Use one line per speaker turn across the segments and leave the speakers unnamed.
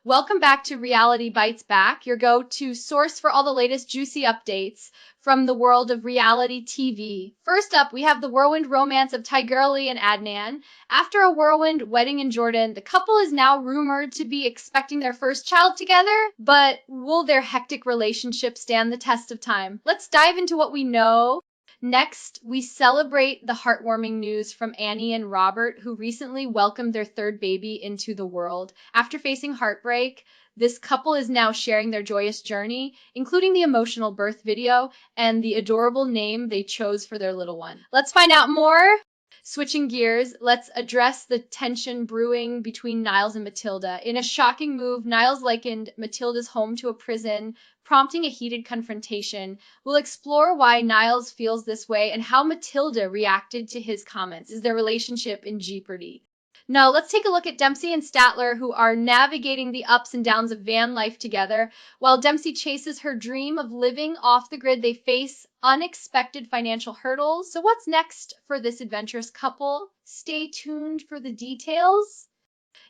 Welcome back to Reality Bites Back, your go-to source for all the latest juicy updates from the world of reality TV. First up, we have the whirlwind romance of Tigerlily and Adnan. After a whirlwind wedding in Jordan, the couple is now rumored to be expecting their first child together, but will their hectic relationship stand the test of time? Let's dive into what we know. Next, we celebrate the heartwarming news from Anny and Robert, who recently welcomed their third baby into the world. After facing heartbreak, this couple is now sharing their joyous journey, including the emotional birth video and the adorable name they chose for their little one. Let's find out more. Switching gears, let's address the tension brewing between Niles and Matilda. In a shocking move, Niles likened Matilda's home to a prison, prompting a heated confrontation. We'll explore why Niles feels this way and how Matilda reacted to his comments. Is their relationship in jeopardy? Now, let's take a look at Dempsey and Statler, who are navigating the ups and downs of van life together. While Dempsey chases her dream of living off the grid, they face unexpected financial hurdles. So what's next for this adventurous couple? Stay tuned for the details.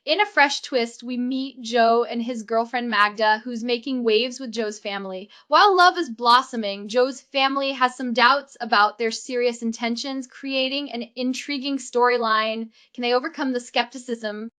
In a fresh twist, we meet Joe and his girlfriend Magda, who's making waves with Joe's family. While love is blossoming, Joe's family has some doubts about their serious intentions, creating an intriguing storyline. Can they overcome the skepticism?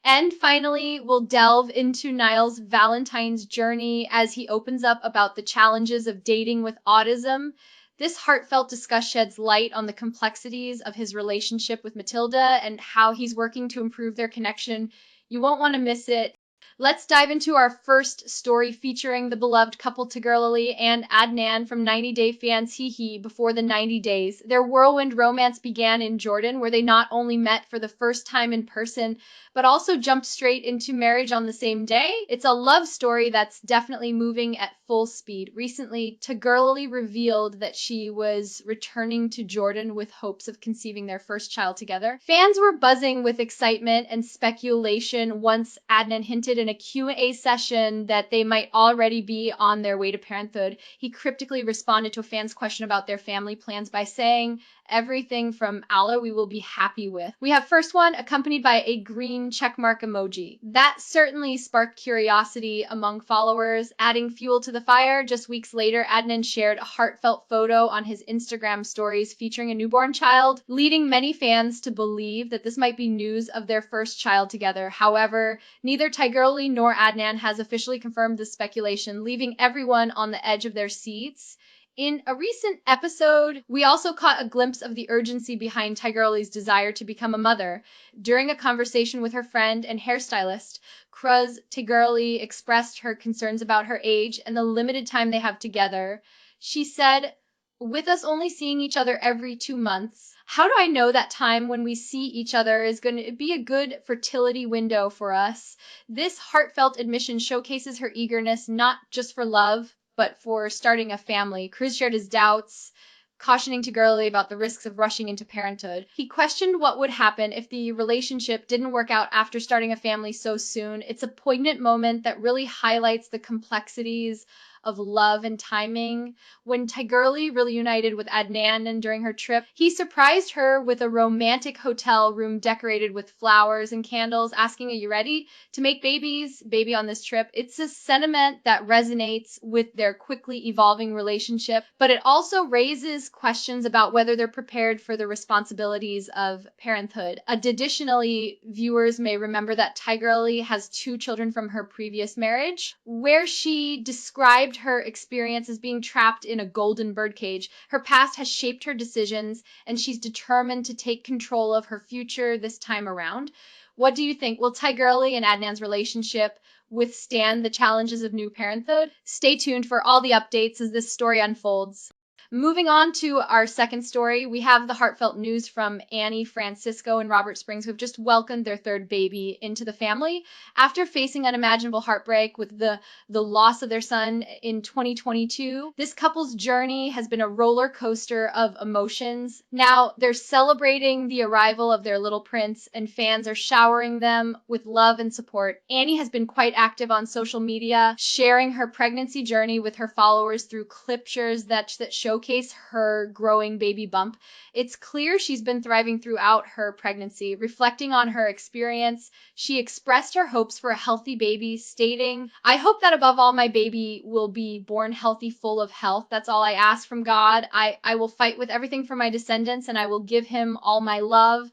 And finally, we'll delve into Niles Valentine's journey as he opens up about the challenges of dating with autism. This heartfelt discussion sheds light on the complexities of his relationship with Matilda and how he's working to improve their connection. You won't want to miss it. Let's dive into our first story featuring the beloved couple Tigerlily and Adnan from 90 Day Fiancé before the 90 days. Their whirlwind romance began in Jordan, where they not only met for the first time in person, but also jumped straight into marriage on the same day. It's a love story that's definitely moving at full speed. Recently, Tigerlily revealed that she was returning to Jordan with hopes of conceiving their first child together. Fans were buzzing with excitement and speculation once Adnan hinted in a Q&A session that they might already be on their way to parenthood. He cryptically responded to a fan's question about their family plans by saying, "Everything from Allah we will be happy with." We have first one accompanied by a green checkmark emoji. That certainly sparked curiosity among followers, adding fuel to the fire. Just weeks later, Adnan shared a heartfelt photo on his Instagram stories featuring a newborn child, leading many fans to believe that this might be news of their first child together. However, neither Tigerlily nor Adnan has officially confirmed this speculation, leaving everyone on the edge of their seats. In a recent episode, we also caught a glimpse of the urgency behind Tigerlily's desire to become a mother. During a conversation with her friend and hairstylist, Cruz, Tigerlily expressed her concerns about her age and the limited time they have together. She said, "With us only seeing each other every 2 months, how do I know that time when we see each other is going to be a good fertility window for us?" This heartfelt admission showcases her eagerness not just for love, but for starting a family. Cruz shared his doubts, cautioning Tigerlily about the risks of rushing into parenthood. He questioned what would happen if the relationship didn't work out after starting a family so soon. It's a poignant moment that really highlights the complexities of love and timing. When Tigerlily reunited with Adnan during her trip, he surprised her with a romantic hotel room decorated with flowers and candles, asking, "Are you ready to make baby on this trip?" It's a sentiment that resonates with their quickly evolving relationship, but it also raises questions about whether they're prepared for the responsibilities of parenthood. Additionally, viewers may remember that Tigerlily has 2 children from her previous marriage, where she described her experience as being trapped in a golden birdcage. Her past has shaped her decisions, and she's determined to take control of her future this time around. What do you think? Will Tigerlily and Adnan's relationship withstand the challenges of new parenthood? Stay tuned for all the updates as this story unfolds. Moving on to our second story, we have the heartfelt news from Anny, Francisco, and Robert Springs, who have just welcomed their third baby into the family. After facing unimaginable heartbreak with the loss of their son in 2022, this couple's journey has been a roller coaster of emotions. Now they're celebrating the arrival of their little prince, and fans are showering them with love and support. Anny has been quite active on social media, sharing her pregnancy journey with her followers through cliptures that showcase showcase her growing baby bump. It's clear she's been thriving throughout her pregnancy. Reflecting on her experience, she expressed her hopes for a healthy baby, stating, "I hope that above all my baby will be born healthy, full of health. That's all I ask from God. I will fight with everything for my descendants, and I will give him all my love."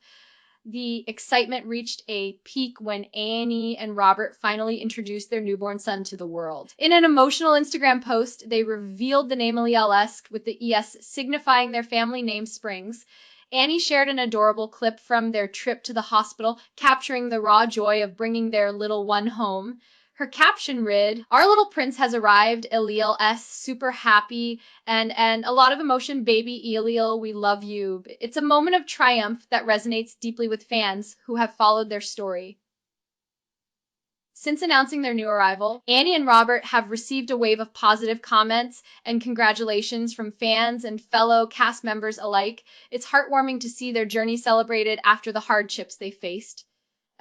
The excitement reached a peak when Anny and Robert finally introduced their newborn son to the world. In an emotional Instagram post, they revealed the name Eliel S with the ES signifying their family name Springs. Anny shared an adorable clip from their trip to the hospital, capturing the raw joy of bringing their little one home. Her caption read, "Our little prince has arrived, Eliel S, super happy, and a lot of emotion, baby Eliel, we love you." It's a moment of triumph that resonates deeply with fans who have followed their story. Since announcing their new arrival, Anny and Robert have received a wave of positive comments and congratulations from fans and fellow cast members alike. It's heartwarming to see their journey celebrated after the hardships they faced.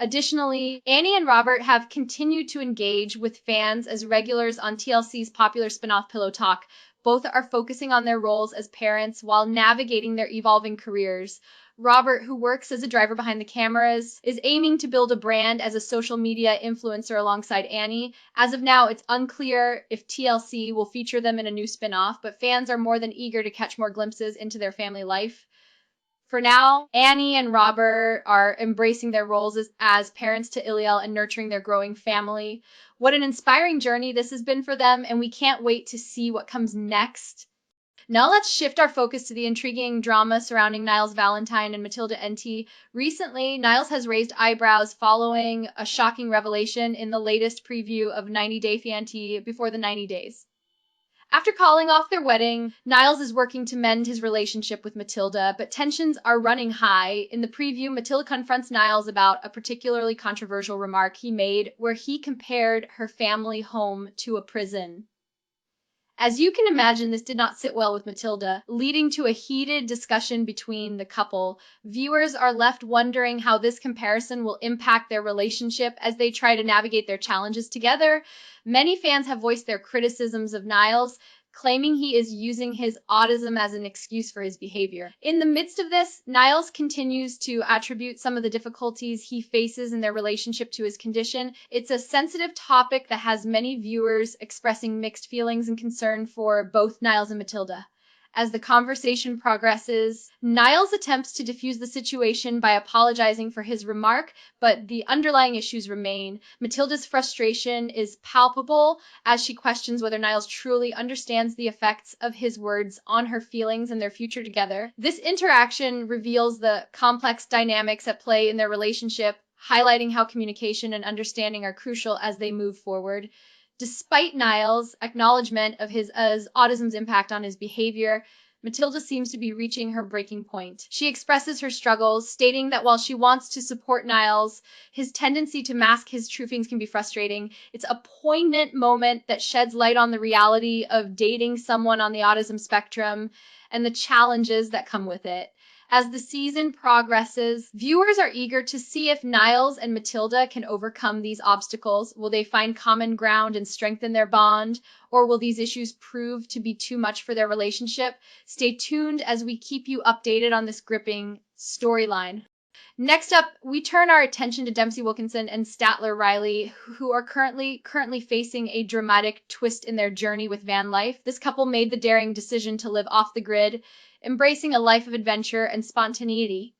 Additionally, Anny and Robert have continued to engage with fans as regulars on TLC's popular spin-off Pillow Talk. Both are focusing on their roles as parents while navigating their evolving careers. Robert, who works as a driver behind the cameras, is aiming to build a brand as a social media influencer alongside Anny. As of now, it's unclear if TLC will feature them in a new spin-off, but fans are more than eager to catch more glimpses into their family life. For now, Anny and Robert are embracing their roles as parents to Eliel and nurturing their growing family. What an inspiring journey this has been for them, and we can't wait to see what comes next. Now let's shift our focus to the intriguing drama surrounding Niles Valentine and Matilda NT. Recently, Niles has raised eyebrows following a shocking revelation in the latest preview of 90 Day Fiancé before the 90 days. After calling off their wedding, Niles is working to mend his relationship with Matilda, but tensions are running high. In the preview, Matilda confronts Niles about a particularly controversial remark he made where he compared her family home to a prison. As you can imagine, this did not sit well with Matilda, leading to a heated discussion between the couple. Viewers are left wondering how this comparison will impact their relationship as they try to navigate their challenges together. Many fans have voiced their criticisms of Niles, claiming he is using his autism as an excuse for his behavior. In the midst of this, Niles continues to attribute some of the difficulties he faces in their relationship to his condition. It's a sensitive topic that has many viewers expressing mixed feelings and concern for both Niles and Matilda. As the conversation progresses, Niles attempts to defuse the situation by apologizing for his remark, but the underlying issues remain. Matilda's frustration is palpable as she questions whether Niles truly understands the effects of his words on her feelings and their future together. This interaction reveals the complex dynamics at play in their relationship, highlighting how communication and understanding are crucial as they move forward. Despite Niles' acknowledgement of his autism's impact on his behavior, Matilda seems to be reaching her breaking point. She expresses her struggles, stating that while she wants to support Niles, his tendency to mask his true feelings can be frustrating. It's a poignant moment that sheds light on the reality of dating someone on the autism spectrum and the challenges that come with it. As the season progresses, viewers are eager to see if Niles and Matilda can overcome these obstacles. Will they find common ground and strengthen their bond? Or will these issues prove to be too much for their relationship? Stay tuned as we keep you updated on this gripping storyline. Next up, we turn our attention to Dempsey Wilkinson and Statler Riley, who are currently facing a dramatic twist in their journey with van life. This couple made the daring decision to live off the grid, embracing a life of adventure and spontaneity.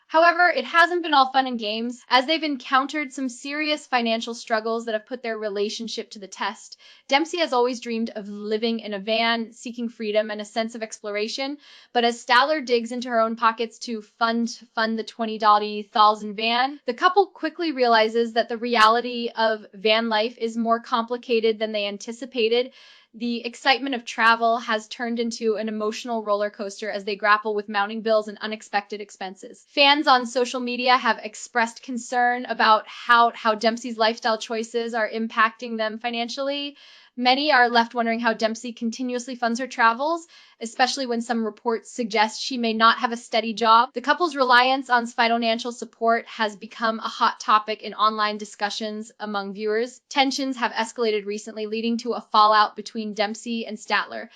However, it hasn't been all fun and games, as they've encountered some serious financial struggles that have put their relationship to the test. Dempsey has always dreamed of living in a van, seeking freedom and a sense of exploration, but as Statler digs into her own pockets to fund the $20,000 van, the couple quickly realizes that the reality of van life is more complicated than they anticipated. The excitement of travel has turned into an emotional roller coaster as they grapple with mounting bills and unexpected expenses. Fans on social media have expressed concern about how Dempsey's lifestyle choices are impacting them financially. Many are left wondering how Dempsey continuously funds her travels, especially when some reports suggest she may not have a steady job. The couple's reliance on financial support has become a hot topic in online discussions among viewers. Tensions have escalated recently, leading to a fallout between Dempsey and Statler.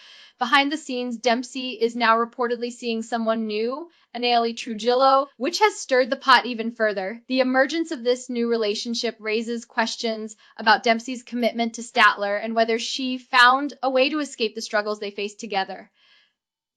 Behind the scenes, Dempsey is now reportedly seeing someone new, Anny Trujillo, which has stirred the pot even further. The emergence of this new relationship raises questions about Dempsey's commitment to Statler and whether she found a way to escape the struggles they faced together.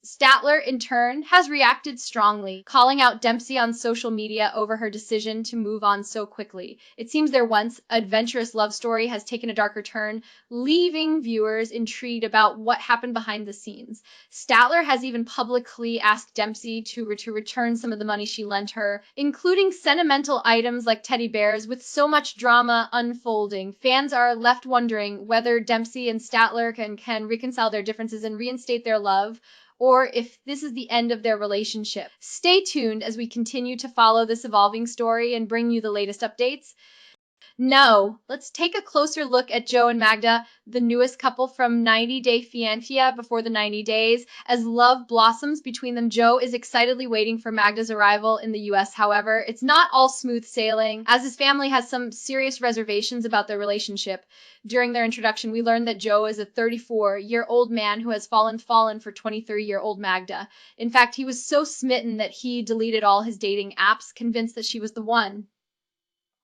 Statler, in turn, has reacted strongly, calling out Dempsey on social media over her decision to move on so quickly. It seems their once adventurous love story has taken a darker turn, leaving viewers intrigued about what happened behind the scenes. Statler has even publicly asked Dempsey to return some of the money she lent her, including sentimental items like teddy bears. With so much drama unfolding, fans are left wondering whether Dempsey and Statler can reconcile their differences and reinstate their love, or if this is the end of their relationship. Stay tuned as we continue to follow this evolving story and bring you the latest updates. Now, let's take a closer look at Joe and Magda, the newest couple from 90 Day Fiancé before the 90 days. As love blossoms between them, Joe is excitedly waiting for Magda's arrival in the US. However, it's not all smooth sailing, as his family has some serious reservations about their relationship. During their introduction, we learned that Joe is a 34-year-old man who has fallen for 23-year-old Magda. In fact, he was so smitten that he deleted all his dating apps, convinced that she was the one.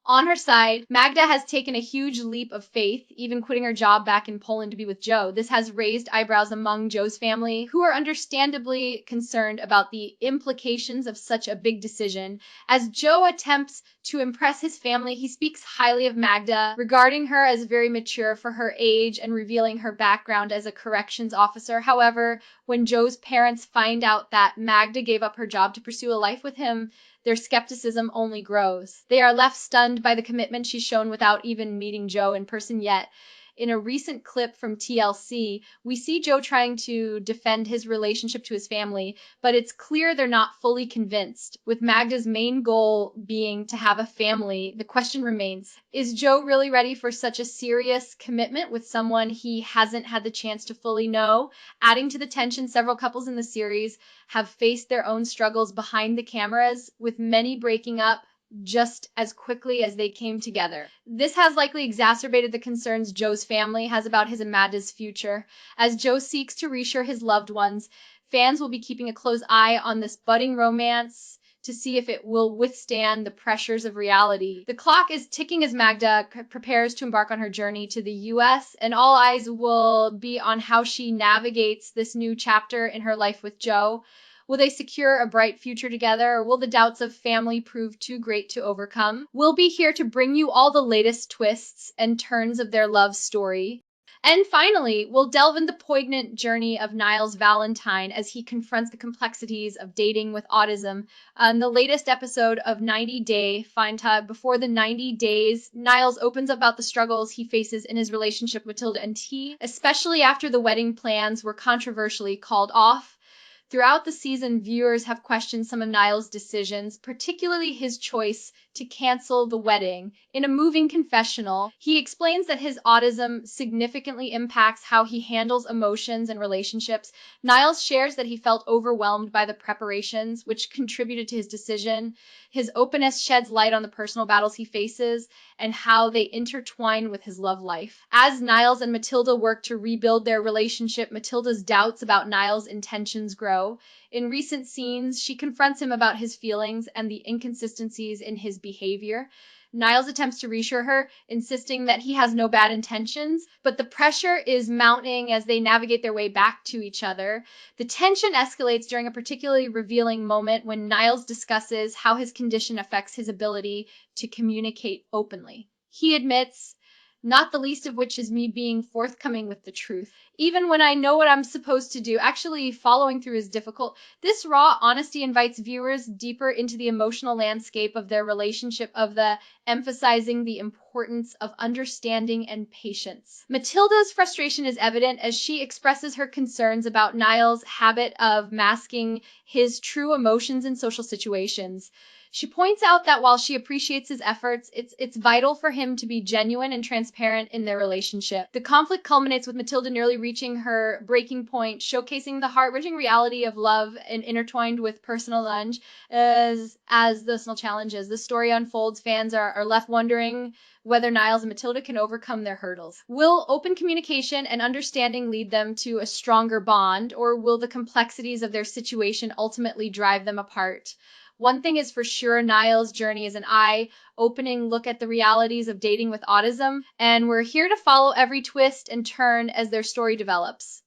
On her side, Magda has taken a huge leap of faith, even quitting her job back in Poland to be with Joe. This has raised eyebrows among Joe's family, who are understandably concerned about the implications of such a big decision. As Joe attempts to impress his family, he speaks highly of Magda, regarding her as very mature for her age and revealing her background as a corrections officer. However, when Joe's parents find out that Magda gave up her job to pursue a life with him, their skepticism only grows. They are left stunned by the commitment she's shown without even meeting Joe in person yet. In a recent clip from TLC, we see Joe trying to defend his relationship to his family, but it's clear they're not fully convinced. With Magda's main goal being to have a family, the question remains, is Joe really ready for such a serious commitment with someone he hasn't had the chance to fully know? Adding to the tension, several couples in the series have faced their own struggles behind the cameras, with many breaking up just as quickly as they came together. This has likely exacerbated the concerns Joe's family has about his and Magda's future. As Joe seeks to reassure his loved ones, fans will be keeping a close eye on this budding romance to see if it will withstand the pressures of reality. The clock is ticking as Magda prepares to embark on her journey to the US, and all eyes will be on how she navigates this new chapter in her life with Joe. Will they secure a bright future together, or will the doubts of family prove too great to overcome? We'll be here to bring you all the latest twists and turns of their love story. And finally, we'll delve into the poignant journey of Niles Valentine as he confronts the complexities of dating with autism. In the latest episode of 90 Day Fiancé before the 90 days, Niles opens up about the struggles he faces in his relationship with Matilda and T, especially after the wedding plans were controversially called off. Throughout the season, viewers have questioned some of Niles' decisions, particularly his choice to cancel the wedding. In a moving confessional, he explains that his autism significantly impacts how he handles emotions and relationships. Niles shares that he felt overwhelmed by the preparations, which contributed to his decision. His openness sheds light on the personal battles he faces and how they intertwine with his love life. As Niles and Matilda work to rebuild their relationship, Matilda's doubts about Niles' intentions grow. In recent scenes, she confronts him about his feelings and the inconsistencies in his behavior. Niles attempts to reassure her, insisting that he has no bad intentions, but the pressure is mounting as they navigate their way back to each other. The tension escalates during a particularly revealing moment when Niles discusses how his condition affects his ability to communicate openly. He admits, not the least of which is me being forthcoming with the truth. Even when I know what I'm supposed to do, actually following through is difficult. This raw honesty invites viewers deeper into the emotional landscape of their relationship, emphasizing the importance of understanding and patience. Matilda's frustration is evident as she expresses her concerns about Niles' habit of masking his true emotions in social situations. She points out that while she appreciates his efforts, it's vital for him to be genuine and transparent in their relationship. The conflict culminates with Matilda nearly reaching her breaking point, showcasing the heart-wrenching reality of love and intertwined with personal lunge as the personal challenges. The story unfolds, fans are left wondering whether Niles and Matilda can overcome their hurdles. Will open communication and understanding lead them to a stronger bond, or will the complexities of their situation ultimately drive them apart? One thing is for sure, Niles' journey is an eye-opening look at the realities of dating with autism, and we're here to follow every twist and turn as their story develops.